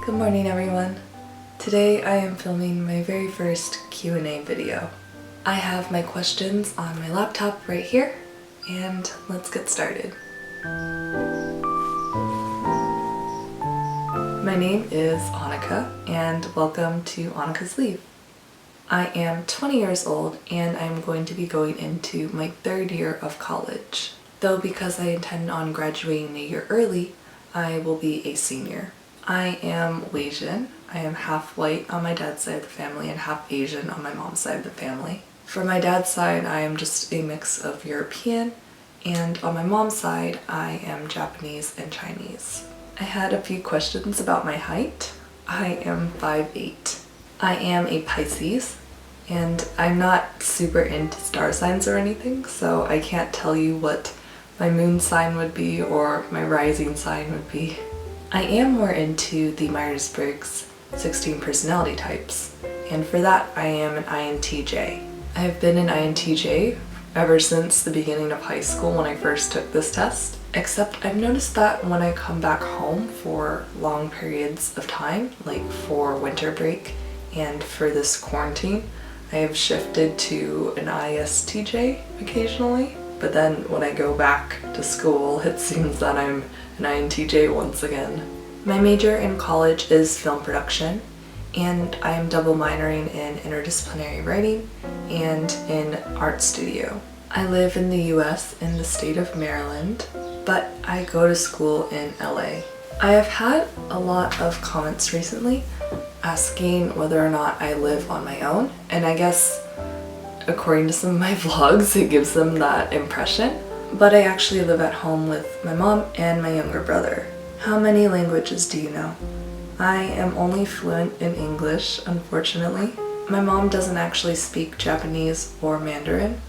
Good morning everyone. Today I am filming my very first Q&A video. I have my questions on my laptop right here, and let's get started. My name is Annika, and welcome to Annika's Leaf. I am 20 years old and I'm going to be going into my third year of college. Though because I intend on graduating a year early, I will be a senior. I am Asian. I am half white on my dad's side of the family and half Asian on my mom's side of the family. For my dad's side, I am just a mix of European, and on my mom's side, I am Japanese and Chinese. I had a few questions about my height. I am 5'8". I am a Pisces, and I'm not super into star signs or anything, so I can't tell you what my moon sign would be or my rising sign would be. I am more into the Myers-Briggs 16 personality types, and for that I am an INTJ. I have been an INTJ ever since the beginning of high school when I first took this test, except I've noticed that when I come back home for long periods of time, like for winter break and for this quarantine, I have shifted to an ISTJ occasionally, but then when I go back to school it seems that I'm an INTJ once again. My major in college is film production, and I am double minoring in interdisciplinary writing and in art studio. I live in the US in the state of Maryland, but I go to school in LA. I have had a lot of comments recently asking whether or not I live on my own, and I guess according to some of my vlogs it gives them that impression. But I actually live at home with my mom and my younger brother. How many languages do you know? I am only fluent in English, unfortunately. My mom doesn't actually speak Japanese or Mandarin,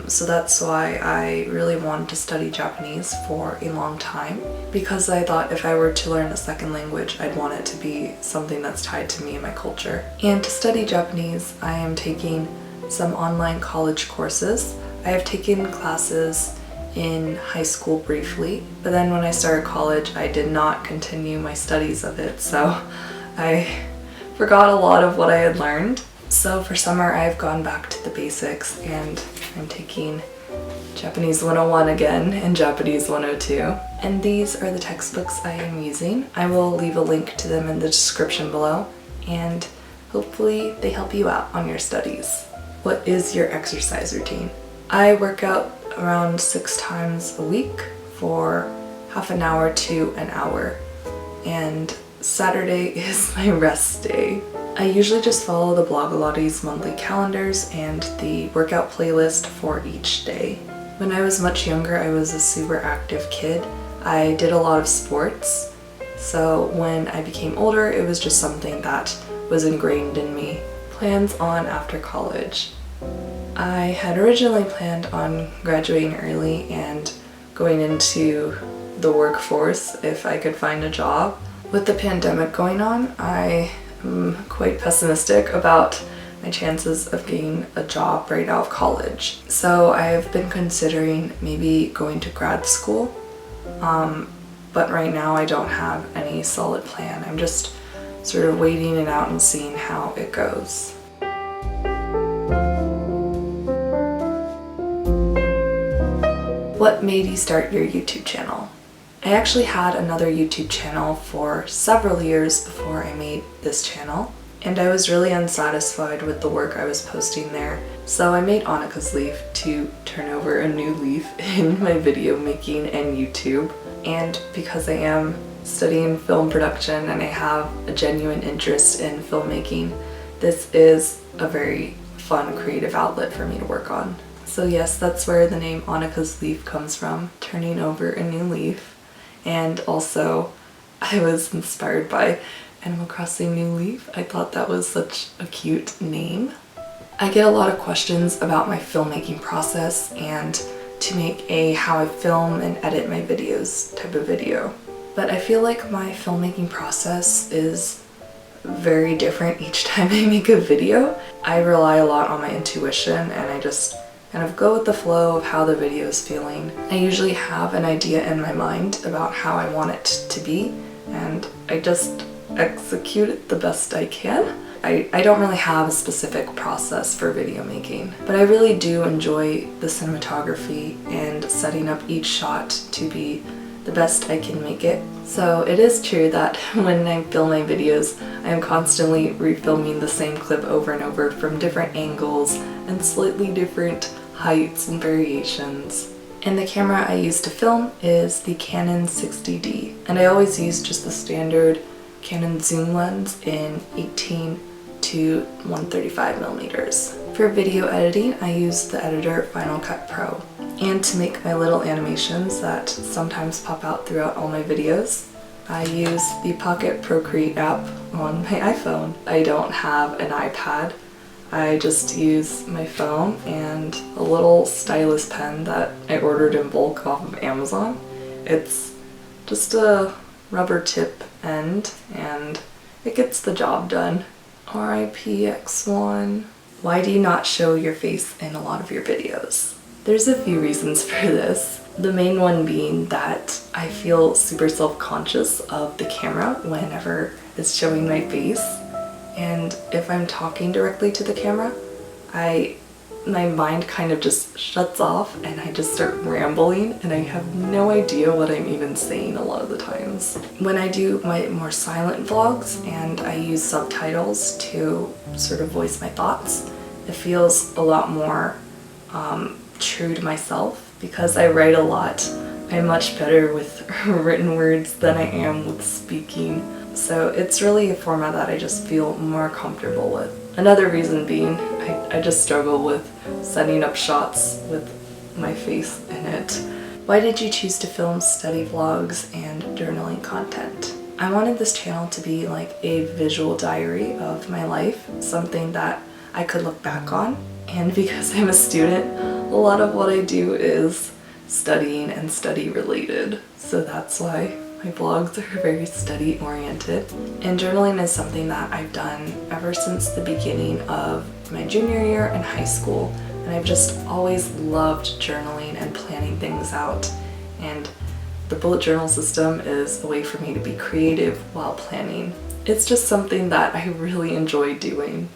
so that's why I really wanted to study Japanese for a long time, because I thought if I were to learn a second language, I'd want it to be something that's tied to me and my culture. And to study Japanese, I am taking some online college courses. I have taken classes in high school briefly, but then when I started college, I did not continue my studies of it, so I forgot a lot of what I had learned. So for summer, I've gone back to the basics and I'm taking Japanese 101 again and Japanese 102. And these are the textbooks I am using. I will leave a link to them in the description below, and hopefully they help you out on your studies. What is your exercise routine? I work out around 6 times a week for half an hour to an hour, and Saturday is my rest day. I usually just follow the Blogilates monthly calendars and the workout playlist for each day. When I was much younger, I was a super active kid. I did a lot of sports, so when I became older, it was just something that was ingrained in me. Plans on after college. I had originally planned on graduating early and going into the workforce if I could find a job. With the pandemic going on, I am quite pessimistic about my chances of getting a job right out of college. So I've been considering maybe going to grad school, but right now I don't have any solid plan. I'm just sort of waiting it out and seeing how it goes. What made you start your YouTube channel? I actually had another YouTube channel for several years before I made this channel, and I was really unsatisfied with the work I was posting there. So I made Annika's Leaf to turn over a new leaf in my video making and YouTube. And because I am studying film production and I have a genuine interest in filmmaking, this is a very fun creative outlet for me to work on. So yes, that's where the name Annika's Leaf comes from, turning over a new leaf. And also, I was inspired by Animal Crossing New Leaf. I thought that was such a cute name. I get a lot of questions about my filmmaking process and to make a how I film and edit my videos type of video. But I feel like my filmmaking process is very different each time I make a video. I rely a lot on my intuition, and I just kind of go with the flow of how the video is feeling. I usually have an idea in my mind about how I want it to be, and I just execute it the best I can. I don't really have a specific process for video making, but I really do enjoy the cinematography and setting up each shot to be the best I can make it. So it is true that when I film my videos, I am constantly refilming the same clip over and over from different angles and slightly different heights and variations. And the camera I use to film is the Canon 60D, and I always use just the standard Canon zoom lens in 18 to 135 millimeters. For video editing, I use the editor Final Cut Pro. And to make my little animations that sometimes pop out throughout all my videos, I use the Pocket Procreate app on my iPhone. I don't have an iPad. I just use my phone and a little stylus pen that I ordered in bulk off of Amazon. It's just a rubber tip end and it gets the job done. RIP X1. Why do you not show your face in a lot of your videos? There's a few reasons for this. The main one being that I feel super self-conscious of the camera whenever it's showing my face. And if I'm talking directly to the camera, my mind kind of just shuts off and I just start rambling and I have no idea what I'm even saying a lot of the times. When I do my more silent vlogs and I use subtitles to sort of voice my thoughts, it feels a lot more true to myself because I write a lot. I'm much better with written words than I am with speaking. So it's really a format that I just feel more comfortable with. Another reason being, I just struggle with setting up shots with my face in it. Why did you choose to film study vlogs and journaling content? I wanted this channel to be like a visual diary of my life, something that I could look back on. And because I'm a student, a lot of what I do is studying and study related. So that's why my vlogs are very study oriented. And journaling is something that I've done ever since the beginning of my junior year in high school. And I've just always loved journaling and planning things out. And the bullet journal system is a way for me to be creative while planning. It's just something that I really enjoy doing.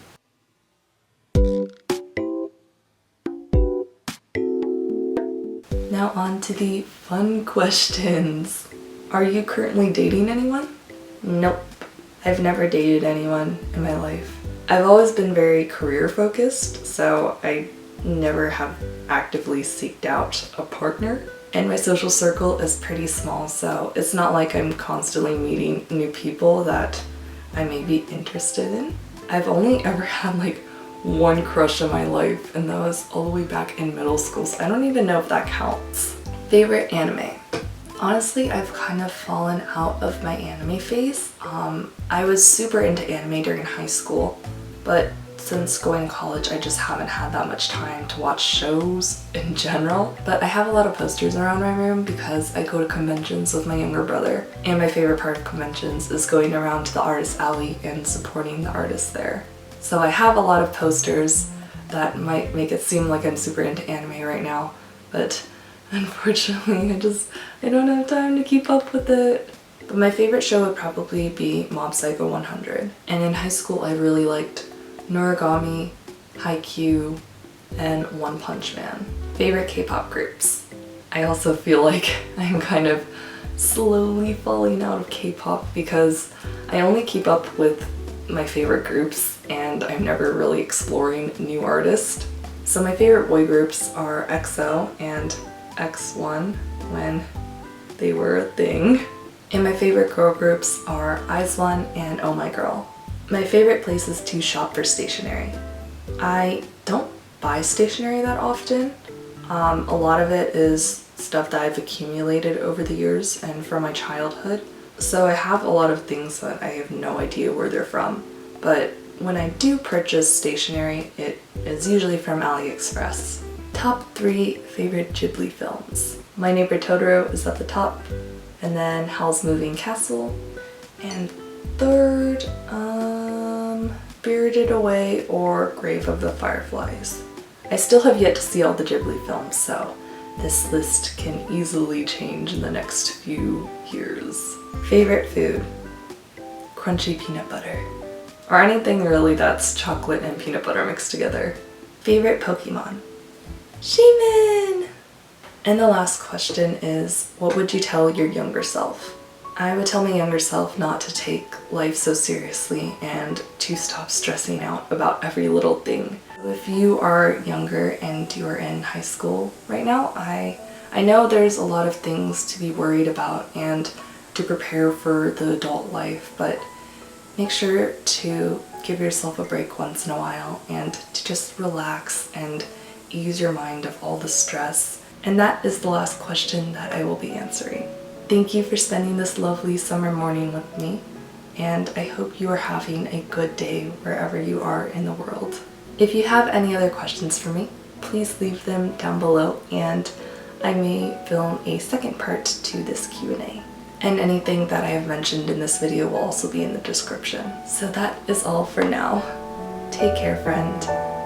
Now on to the fun questions. Are you currently dating anyone? Nope. I've never dated anyone in my life. I've always been very career focused, so I never have actively seeked out a partner. And my social circle is pretty small, so it's not like I'm constantly meeting new people that I may be interested in. I've only ever had like one crush in my life, and that was all the way back in middle school, so I don't even know if that counts. Favorite anime? Honestly, I've kind of fallen out of my anime phase. I was super into anime during high school, but since going to college, I just haven't had that much time to watch shows in general. But I have a lot of posters around my room because I go to conventions with my younger brother. And my favorite part of conventions is going around to the artist alley and supporting the artists there. So I have a lot of posters that might make it seem like I'm super into anime right now, but unfortunately I don't have time to keep up with it. But my favorite show would probably be Mob Psycho 100. And in high school I really liked Noragami, Haikyuu, and One Punch Man. Favorite K-pop groups? I also feel like I'm kind of slowly falling out of K-pop because I only keep up with my favorite groups and I'm never really exploring new artists. So my favorite boy groups are EXO and X1 when they were a thing. And my favorite girl groups are IZ*ONE and Oh My Girl. My favorite places to shop for stationery. I don't buy stationery that often. A lot of it is stuff that I've accumulated over the years and from my childhood. So I have a lot of things that I have no idea where they're from. But when I do purchase stationery, it is usually from AliExpress. Top 3 favorite Ghibli films. My Neighbor Totoro is at the top, and then Howl's Moving Castle, and third, Spirited Away or Grave of the Fireflies. I still have yet to see all the Ghibli films, so this list can easily change in the next few years. Favorite food? crunchy peanut butter. Or anything really that's chocolate and peanut butter mixed together. Favorite Pokemon? Shaymin! And the last question is, what would you tell your younger self? I would tell my younger self not to take life so seriously and to stop stressing out about every little thing. If you are younger and you are in high school right now, I know there's a lot of things to be worried about and to prepare for the adult life, but make sure to give yourself a break once in a while and to just relax and ease your mind of all the stress. And that is the last question that I will be answering. Thank you for spending this lovely summer morning with me, and I hope you are having a good day wherever you are in the world. If you have any other questions for me, please leave them down below and I may film a second part to this Q&A. And anything that I have mentioned in this video will also be in the description. So that is all for now. Take care, friend.